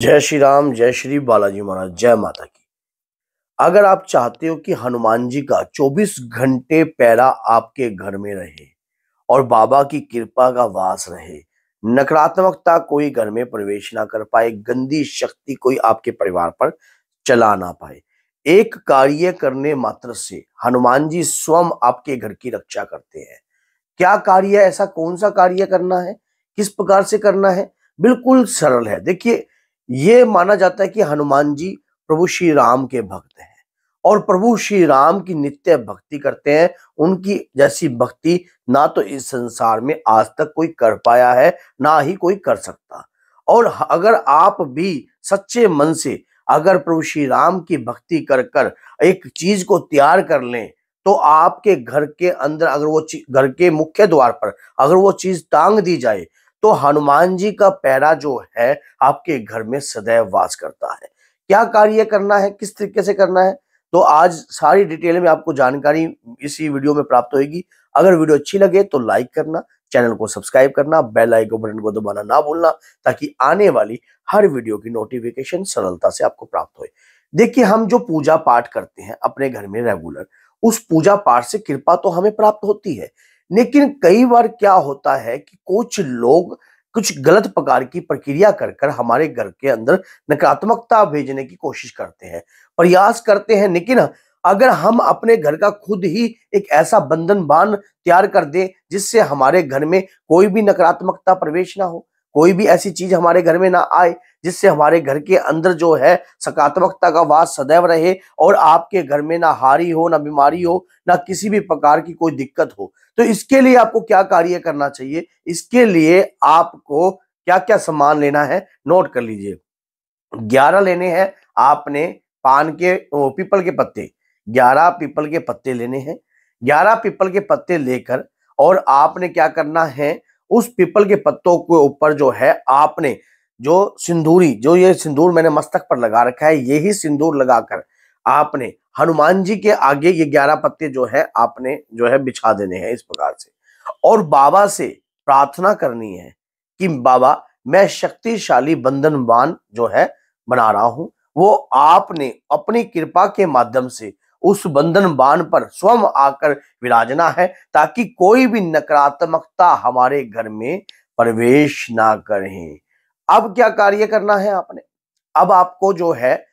जय श्री राम, जय श्री बालाजी महाराज, जय माता की। अगर आप चाहते हो कि हनुमान जी का 24 घंटे पहरा आपके घर में रहे और बाबा की कृपा का वास रहे, नकारात्मकता कोई घर में प्रवेश ना कर पाए, गंदी शक्ति कोई आपके परिवार पर चला ना पाए, एक कार्य करने मात्र से हनुमान जी स्वयं आपके घर की रक्षा करते हैं। क्या कार्य है? ऐसा कौन सा कार्य करना है, किस प्रकार से करना है? बिल्कुल सरल है। देखिए, ये माना जाता है कि हनुमान जी प्रभु श्री राम के भक्त हैं और प्रभु श्री राम की नित्य भक्ति करते हैं। उनकी जैसी भक्ति ना तो इस संसार में आज तक कोई कर पाया है, ना ही कोई कर सकता। और अगर आप भी सच्चे मन से अगर प्रभु श्री राम की भक्ति कर कर एक चीज को तैयार कर लें, तो आपके घर के अंदर अगर वो घर के मुख्य द्वार पर अगर वो चीज टांग दी जाए, तो हनुमान जी का पहरा जो है आपके घर में सदैव वास करता है। क्या कार्य करना है, किस तरीके से करना है, तो आज सारी डिटेल में आपको जानकारी इसी वीडियो में प्राप्त होगी। अगर वीडियो अच्छी लगे तो लाइक करना, चैनल को सब्सक्राइब करना, बेल आइकन बटन को दबाना ना भूलना, ताकि आने वाली हर वीडियो की नोटिफिकेशन सरलता से आपको प्राप्त हो। देखिए, हम जो पूजा पाठ करते हैं अपने घर में रेगुलर, उस पूजा पाठ से कृपा तो हमें प्राप्त होती है, लेकिन कई बार क्या होता है कि कुछ लोग कुछ गलत प्रकार की प्रक्रिया कर कर हमारे घर के अंदर नकारात्मकता भेजने की कोशिश करते हैं, प्रयास करते हैं। लेकिन अगर हम अपने घर का खुद ही एक ऐसा बंधन बांध तैयार कर दे जिससे हमारे घर में कोई भी नकारात्मकता प्रवेश ना हो, कोई भी ऐसी चीज हमारे घर में ना आए जिससे हमारे घर के अंदर जो है सकारात्मकता का वास सदैव रहे और आपके घर में ना हारी हो, ना बीमारी हो, ना किसी भी प्रकार की कोई दिक्कत हो, तो इसके लिए आपको क्या कार्य करना चाहिए? इसके लिए आपको क्या क्या सामान लेना है, नोट कर लीजिए। 11 लेने हैं आपने पान के पीपल के पत्ते, 11 पीपल के पत्ते लेने हैं। 11 पीपल के पत्ते लेकर और आपने क्या करना है, उस पीपल के पत्तों के ऊपर जो है आपने जो सिंदूरी, जो ये सिंदूर मैंने मस्तक पर लगा रखा है, यही सिंदूर लगाकर आपने हनुमान जी के आगे ये 11 पत्ते जो है आपने जो है बिछा देने हैं इस प्रकार से, और बाबा से प्रार्थना करनी है कि बाबा, मैं शक्तिशाली बंधन बाण जो है बना रहा हूं, वो आपने अपनी कृपा के माध्यम से उस बंधन बाण पर स्वयं आकर विराजना है, ताकि कोई भी नकारात्मकता हमारे घर में प्रवेश ना करे। अब क्या कार्य करना है आपने? अब आपको जो है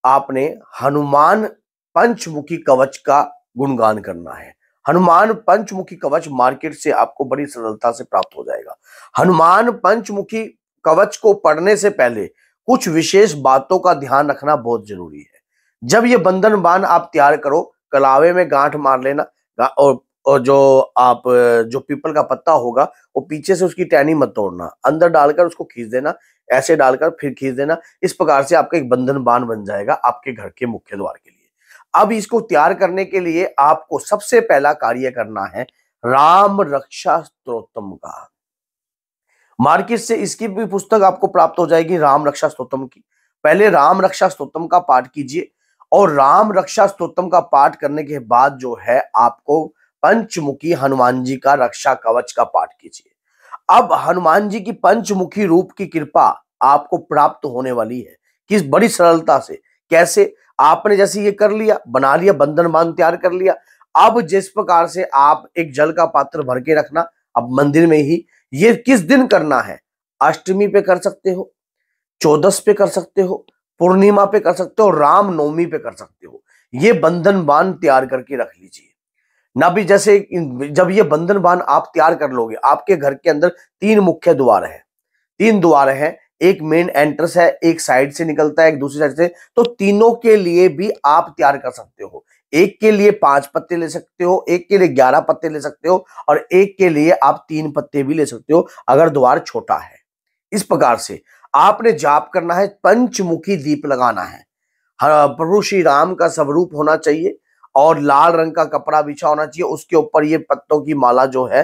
आपने हनुमान पंचमुखी कवच का गुणगान करना है। हनुमान पंचमुखी कवच मार्केट से आपको बड़ी सरलता से प्राप्त हो जाएगा। हनुमान पंचमुखी कवच को पढ़ने से पहले कुछ विशेष बातों का ध्यान रखना बहुत जरूरी है। जब ये बंधन बाण आप तैयार करो, कलावे में गांठ मार लेना, और जो आप जो पीपल का पत्ता होगा वो पीछे से उसकी टहनी मत तोड़ना, अंदर डालकर उसको खींच देना, ऐसे डालकर फिर खींच देना। इस प्रकार से आपका एक बंधन बाण बन जाएगा आपके घर के मुख्य द्वार के लिए। अब इसको तैयार करने के लिए आपको सबसे पहला कार्य करना है राम रक्षा स्तोत्रम का। मार्केट से इसकी भी पुस्तक आपको प्राप्त हो जाएगी, राम रक्षा स्तोत्रम की। पहले राम रक्षा स्तोत्रम का पाठ कीजिए, और राम रक्षा स्तोत्रम का पाठ करने के बाद जो है आपको पंचमुखी हनुमान जी का रक्षा कवच का पाठ कीजिए। अब हनुमान जी की पंचमुखी रूप की कृपा आपको प्राप्त होने वाली है, किस बड़ी सरलता से। कैसे? आपने जैसे ये कर लिया, बना लिया, बंधन बांध तैयार कर लिया। अब जिस प्रकार से आप एक जल का पात्र भर के रखना, अब मंदिर में ही। ये किस दिन करना है? अष्टमी पे कर सकते हो, 14 पे कर सकते हो, पूर्णिमा पे कर सकते हो, राम नवमी पे कर सकते हो। ये बंधन बांध तैयार करके रख लीजिए ना। भी जैसे जब ये बंधन बांध आप तैयार कर लोगे, आपके घर के अंदर 3 मुख्य द्वार हैं, 3 द्वार हैं, एक मेन एंट्रेंस है, एक साइड से निकलता है, एक दूसरी साइड से। तो तीनों के लिए भी आप तैयार कर सकते हो। एक के लिए 5 पत्ते ले सकते हो, एक के लिए 11 पत्ते ले सकते हो, और एक के लिए आप 3 पत्ते भी ले सकते हो अगर द्वार छोटा है। इस प्रकार से आपने जाप करना है, पंचमुखी दीप लगाना है। प्रभु श्री राम का स्वरूप होना चाहिए और लाल रंग का कपड़ा बिछा होना चाहिए। उसके ऊपर ये पत्तों की माला जो है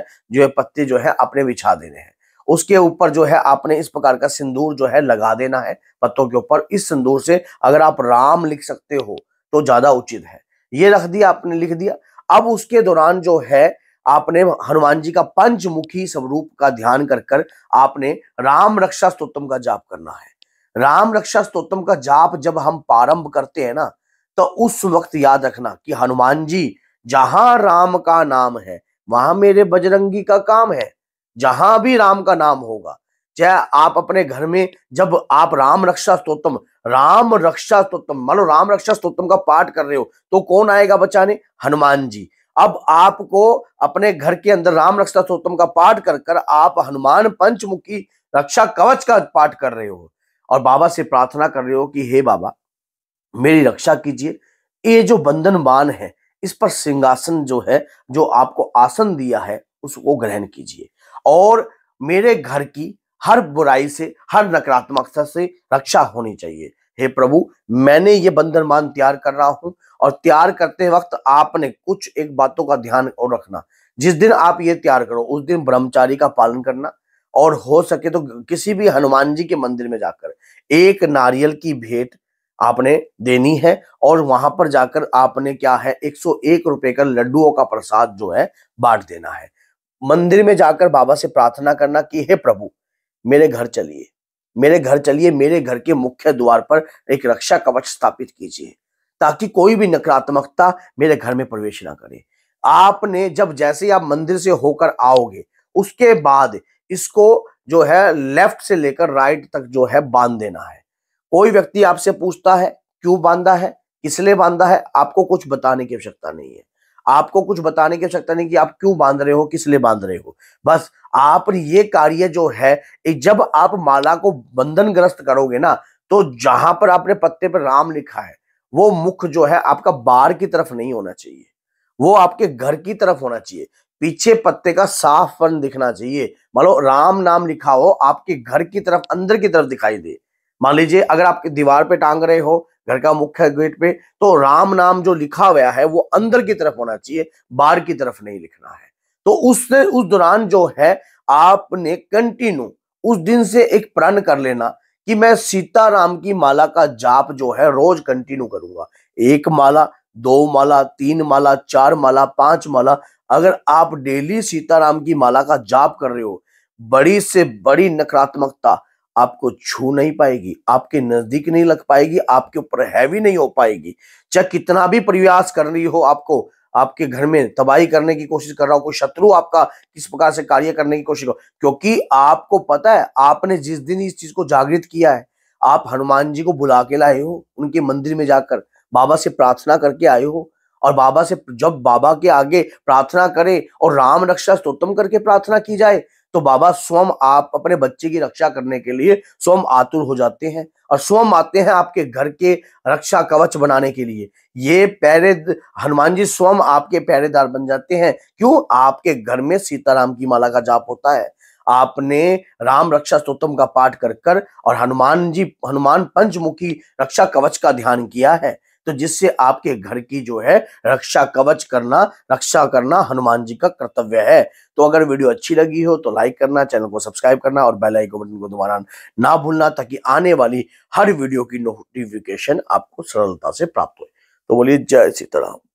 पत्ते जो है आपने बिछा देने हैं। उसके ऊपर जो है आपने इस प्रकार का सिंदूर जो है लगा देना है पत्तों के ऊपर। इस सिंदूर से अगर आप राम लिख सकते हो तो ज्यादा उचित है। ये रख दिया, आपने लिख दिया। अब उसके दौरान जो है आपने हनुमान जी का पंचमुखी स्वरूप का ध्यान कर कर आपने राम रक्षा स्तोत्रम का जाप करना है। राम रक्षा स्तोत्रम का जाप जब हम प्रारंभ करते हैं ना, तो उस वक्त याद रखना कि हनुमान जी, जहां राम का नाम है वहां मेरे बजरंगी का काम है। जहां भी राम का नाम होगा, चाहे आप अपने घर में जब आप राम रक्षा स्तोत्रम मान लो राम रक्षा स्तोत्रम का पाठ कर रहे हो, तो कौन आएगा बचाने? हनुमान जी। अब आपको अपने घर के अंदर राम रक्षा स्तोत्रम का पाठ कर कर आप हनुमान पंचमुखी रक्षा कवच का पाठ कर रहे हो और बाबा से प्रार्थना कर रहे हो कि हे बाबा, मेरी रक्षा कीजिए। ये जो बंधन बाण है, इस पर सिंहासन जो है, जो आपको आसन दिया है, उसको ग्रहण कीजिए और मेरे घर की हर बुराई से, हर नकारात्मकता से रक्षा होनी चाहिए। हे प्रभु, मैंने ये बंधन बाण तैयार कर रहा हूं और तैयार करते वक्त आपने कुछ एक बातों का ध्यान और रखना। जिस दिन आप ये तैयार करो उस दिन ब्रह्मचारी का पालन करना और हो सके तो किसी भी हनुमान जी के मंदिर में जाकर एक नारियल की भेंट आपने देनी है और वहां पर जाकर आपने क्या है 101 रुपए का लड्डुओं का प्रसाद जो है बांट देना है। मंदिर में जाकर बाबा से प्रार्थना करना कि हे प्रभु, मेरे घर चलिए, मेरे घर चलिए, मेरे घर के मुख्य द्वार पर एक रक्षा कवच स्थापित कीजिए ताकि कोई भी नकारात्मकता मेरे घर में प्रवेश ना करे। आपने जब जैसे ही आप मंदिर से होकर आओगे, उसके बाद इसको जो है लेफ्ट से लेकर राइट तक जो है बांध देना है। कोई व्यक्ति आपसे पूछता है क्यों बांधा है, किस लिए बांधा है, आपको कुछ बताने की आवश्यकता नहीं है। आपको कुछ बताने की आवश्यकता नहीं कि आप क्यों बांध रहे हो, किस लिए बांध रहे हो। बस आप ये कार्य जो है, जब आप माला को बंधन ग्रस्त करोगे ना, तो जहां पर आपने पत्ते पर राम लिखा है, वो मुख जो है आपका बाहर की तरफ नहीं होना चाहिए, वो आपके घर की तरफ होना चाहिए। पीछे पत्ते का साफपन दिखना चाहिए। मान लो राम नाम लिखा हो, आपके घर की तरफ, अंदर की तरफ दिखाई दे। मान लीजिए अगर आप दीवार पे टांग रहे हो घर का मुख्य गेट पे, तो राम नाम जो लिखा हुआ है वो अंदर की तरफ होना चाहिए, बाहर की तरफ नहीं लिखना है। तो उस दौरान जो है आपने कंटिन्यू उस दिन से एक प्रण कर लेना कि मैं सीताराम की माला का जाप जो है रोज कंटिन्यू करूंगा। 1 माला, 2 माला, 3 माला, 4 माला, 5 माला, अगर आप डेली सीताराम की माला का जाप कर रहे हो, बड़ी से बड़ी नकारात्मकता आपको छू नहीं पाएगी, आपके नजदीक नहीं लग पाएगी, आपके ऊपर हैवी नहीं हो पाएगी। चाहे कितना भी प्रयास कर रही हो, आपको आपके घर में तबाही करने की कोशिश कर रहा हो, कोई शत्रु आपका किस प्रकार से कार्य करने की कोशिश हो, क्योंकि आपको पता है आपने जिस दिन इस चीज को जागृत किया है, आप हनुमान जी को बुला के लाए हो, उनके मंदिर में जाकर बाबा से प्रार्थना करके आए हो। और बाबा से जब बाबा के आगे प्रार्थना करें और राम रक्षा स्तोत्रम करके प्रार्थना की जाए, तो बाबा स्वयं आप अपने बच्चे की रक्षा करने के लिए स्वयं आतुर हो जाते हैं और स्वयं आते हैं आपके घर के रक्षा कवच बनाने के लिए। ये पहरे हनुमान जी स्वयं आपके पहरेदार बन जाते हैं। क्यों? आपके घर में सीताराम की माला का जाप होता है, आपने राम रक्षा स्तोत्रम का पाठ कर कर और हनुमान पंचमुखी रक्षा कवच का ध्यान किया है, तो जिससे आपके घर की जो है रक्षा करना हनुमान जी का कर्तव्य है। तो अगर वीडियो अच्छी लगी हो तो लाइक करना, चैनल को सब्सक्राइब करना और बेल आइकन बटन को दबाना ना भूलना, ताकि आने वाली हर वीडियो की नोटिफिकेशन आपको सरलता से प्राप्त हो। तो बोलिए जय सीताराम।